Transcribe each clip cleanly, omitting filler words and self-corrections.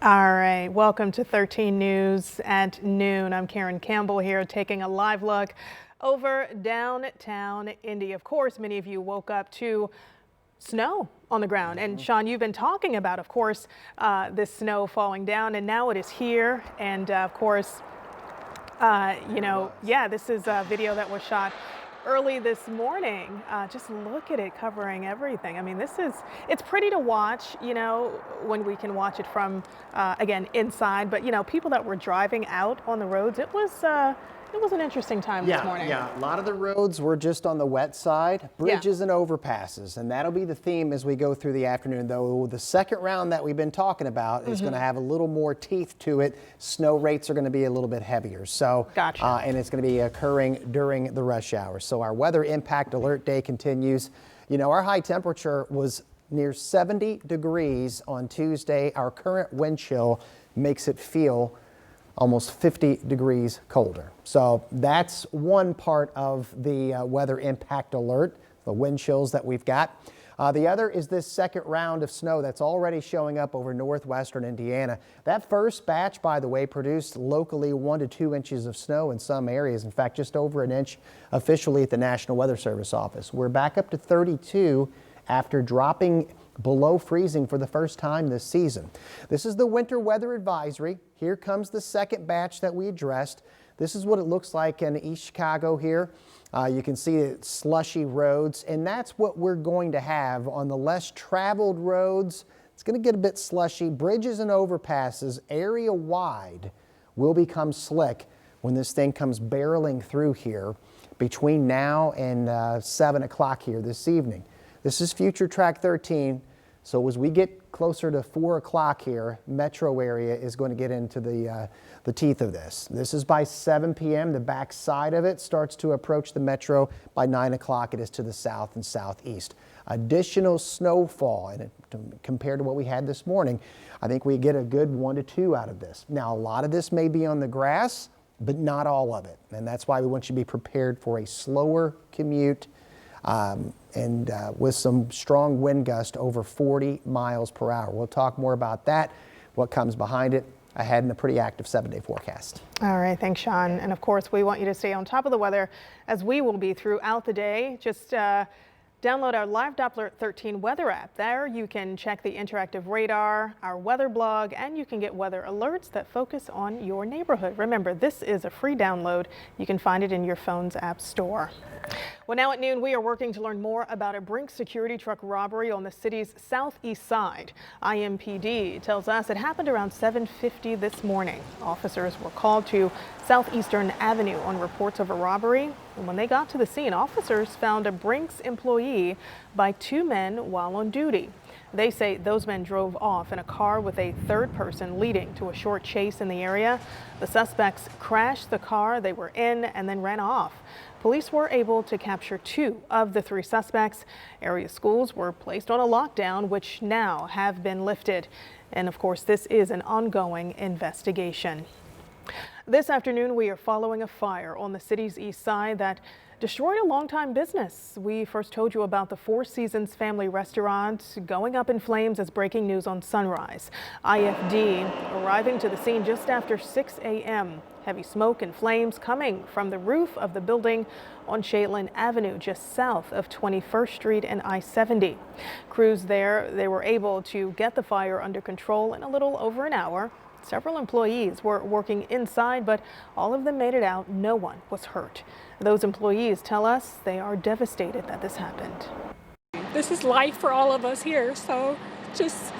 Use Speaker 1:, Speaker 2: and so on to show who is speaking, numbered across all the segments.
Speaker 1: All right, welcome to 13 News at noon. I'm Karen Campbell here taking a live look over downtown Indy. Of course, many of you woke up to snow on the ground. And Sean, you've been talking about, of course, this snow falling down, and now it is here. And of course, this is a video that was shot early this morning. Just look at it covering everything. I mean, it's pretty to watch, when we can watch it from, again, inside. But, people that were driving out on the roads, it was an interesting time this morning.
Speaker 2: Yeah, a lot of the roads were just on the wet side, bridges and overpasses, and that'll be the theme as we go through the afternoon, though the second round that we've been talking about is going to have a little more teeth to it. Snow rates are going to be a little bit heavier, so
Speaker 1: gotcha.
Speaker 2: And it's going to be occurring during the rush hour. So our weather impact alert day continues. Our high temperature was near 70 degrees on Tuesday. Our current wind chill makes it feel almost 50 degrees colder. So that's one part of the weather impact alert, the wind chills that we've got. The other is this second round of snow that's already showing up over northwestern Indiana. That first batch, by the way, produced locally 1 to 2 inches of snow in some areas. In fact, just over an inch officially at the National Weather Service office. We're back up to 32 after dropping below freezing for the first time this season. This is the winter weather advisory. Here comes the second batch that we addressed. This is what it looks like in East Chicago here. You can see it's slushy roads, and that's what we're going to have on the less traveled roads. It's going to get a bit slushy. Bridges and overpasses area wide will become slick when this thing comes barreling through here between now and 7 o'clock here this evening. This is Future Track 13. So as we get closer to 4 o'clock here, metro area is going to get into the teeth of this. This is by 7 p.m. The back side of it starts to approach the metro. By 9 o'clock, it is to the south and southeast. Additional snowfall, and compared to what we had this morning, I think we get a good 1 to 2 out of this. Now, a lot of this may be on the grass, but not all of it. And that's why we want you to be prepared for a slower commute with some strong wind gust over 40 miles per hour. We'll talk more about that, what comes behind it, ahead in a pretty active 7-day forecast.
Speaker 1: All right, thanks, Sean. And of course, we want you to stay on top of the weather as we will be throughout the day. Just download our Live Doppler 13 weather app. There you can check the interactive radar, our weather blog, and you can get weather alerts that focus on your neighborhood. Remember, this is a free download. You can find it in your phone's app store. Well, now at noon, we are working to learn more about a Brinks security truck robbery on the city's southeast side. IMPD tells us it happened around 7:50 this morning. Officers were called to Southeastern Avenue on reports of a robbery. And when they got to the scene, officers found a Brinks employee by 2 men while on duty. They say those men drove off in a car with a third person, leading to a short chase in the area. The suspects crashed the car they were in and then ran off. Police were able to capture 2 of the 3 suspects. Area schools were placed on a lockdown, which now have been lifted. And of course, this is an ongoing investigation. This afternoon, we are following a fire on the city's east side that destroyed a longtime business. We first told you about the Four Seasons family restaurant going up in flames as breaking news on Sunrise. IFD arriving to the scene just after 6 a.m. Heavy smoke and flames coming from the roof of the building on Shaitland Avenue, just south of 21st Street and I-70. Crews there, they were able to get the fire under control in a little over an hour. Several employees were working inside, but all of them made it out. No one was hurt. Those employees tell us they are devastated that this happened.
Speaker 3: This is life for all of us here. So just,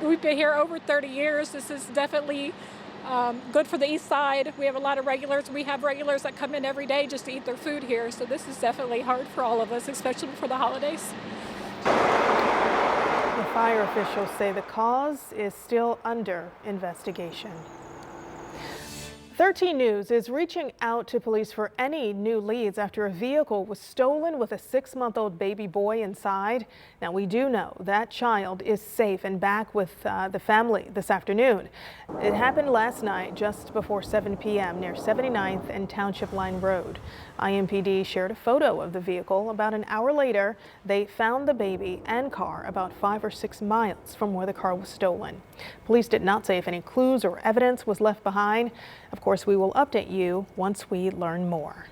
Speaker 3: we've been here over 30 years. This is definitely good for the east side. We have a lot of regulars. We have regulars that come in every day just to eat their food here. So this is definitely hard for all of us, especially for the holidays.
Speaker 1: The fire officials say the cause is still under investigation. 13 News is reaching out to police for any new leads after a vehicle was stolen with a 6-month-old baby boy inside. Now, we do know that child is safe and back with the family this afternoon. It happened last night just before 7 p.m. near 79th and Township Line Road. IMPD shared a photo of the vehicle. About an hour later, they found the baby and car about 5 or 6 miles from where the car was stolen. Police did not say if any clues or evidence was left behind. Of course, we will update you once we learn more.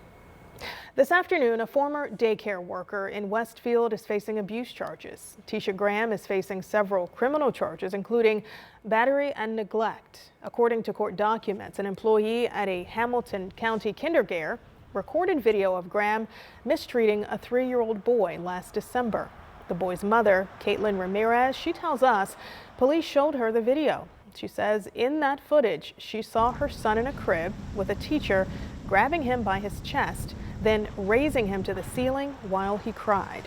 Speaker 1: This afternoon, a former daycare worker in Westfield is facing abuse charges. Tisha Graham is facing several criminal charges, including battery and neglect. According to court documents, an employee at a Hamilton County kindergarten recorded video of Graham mistreating a 3-year-old boy last December. The boy's mother, Caitlin Ramirez, she tells us police showed her the video. She says in that footage, she saw her son in a crib with a teacher grabbing him by his chest, then raising him to the ceiling while he cried.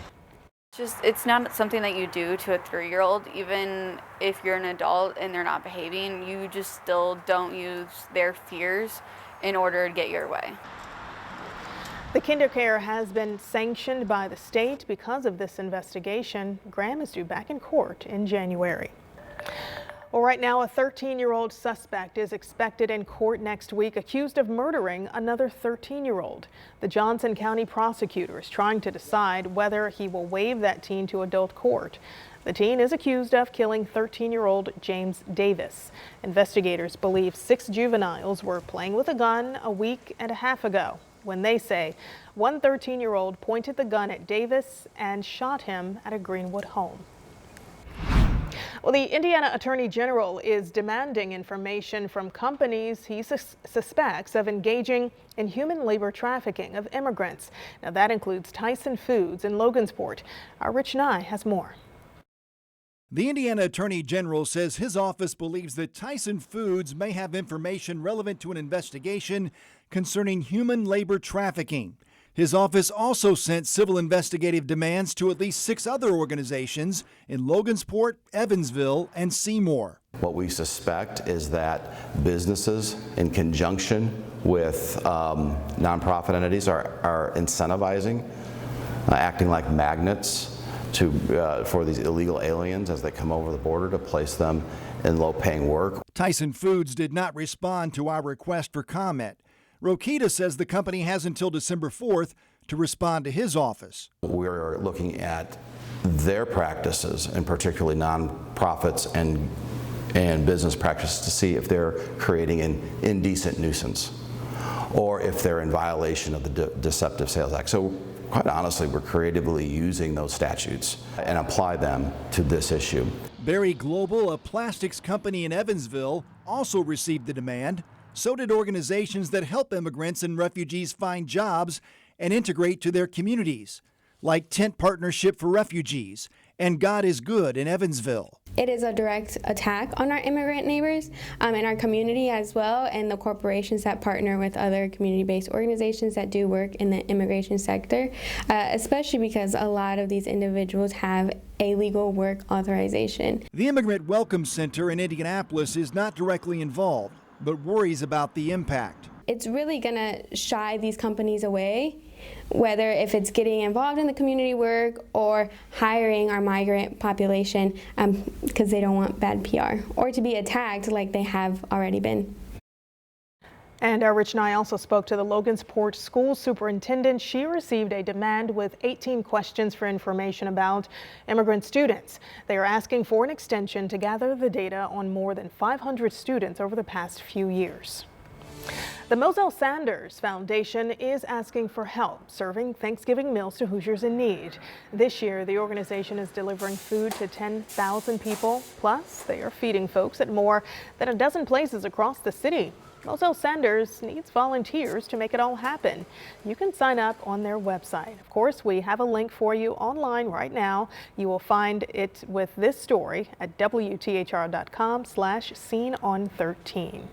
Speaker 4: It's not something that you do to a 3-year-old, even if you're an adult and they're not behaving. You just still don't use their fears in order to get your way.
Speaker 1: The kindergarten has been sanctioned by the state because of this investigation. Graham is due back in court in January. Well, right now, a 13-year-old suspect is expected in court next week, accused of murdering another 13-year-old. The Johnson County prosecutor is trying to decide whether he will waive that teen to adult court. The teen is accused of killing 13-year-old James Davis. Investigators believe 6 juveniles were playing with a gun a week and a half ago when they say one 13-year-old pointed the gun at Davis and shot him at a Greenwood home. Well, the Indiana Attorney General is demanding information from companies he suspects of engaging in human labor trafficking of immigrants. Now, that includes Tyson Foods in Logansport. Our Rich Nye has more.
Speaker 5: The Indiana Attorney General says his office believes that Tyson Foods may have information relevant to an investigation concerning human labor trafficking. His office also sent civil investigative demands to at least 6 other organizations in Logansport, Evansville, and Seymour.
Speaker 6: What we suspect is that businesses, in conjunction with nonprofit entities, are incentivizing, acting like magnets for these illegal aliens as they come over the border to place them in low-paying work.
Speaker 5: Tyson Foods did not respond to our request for comment. Rokita says the company has until December 4th to respond to his office.
Speaker 6: We're looking at their practices, and particularly nonprofits and business practices, to see if they're creating an indecent nuisance or if they're in violation of the Deceptive Sales Act. So quite honestly, we're creatively using those statutes and apply them to this issue.
Speaker 5: Berry Global, a plastics company in Evansville, also received the demand. So did organizations that help immigrants and refugees find jobs and integrate to their communities, like Tent Partnership for Refugees and God is Good in Evansville.
Speaker 7: It is a direct attack on our immigrant neighbors and our community as well, and the corporations that partner with other community-based organizations that do work in the immigration sector, especially because a lot of these individuals have a legal work authorization.
Speaker 5: The Immigrant Welcome Center in Indianapolis is not directly involved, but worries about the impact.
Speaker 7: It's really going to shy these companies away, whether if it's getting involved in the community work or hiring our migrant population because they don't want bad PR or to be attacked like they have already been.
Speaker 1: And our Rich Nye also spoke to the Logansport school superintendent. She received a demand with 18 questions for information about immigrant students. They are asking for an extension to gather the data on more than 500 students over the past few years. The Mosel Sanders Foundation is asking for help serving Thanksgiving meals to Hoosiers in need. This year, the organization is delivering food to 10,000 people. Plus, they are feeding folks at more than a dozen places across the city. Mosel Sanders needs volunteers to make it all happen. You can sign up on their website. Of course, we have a link for you online right now. You will find it with this story at WTHR.com/SeenOn13.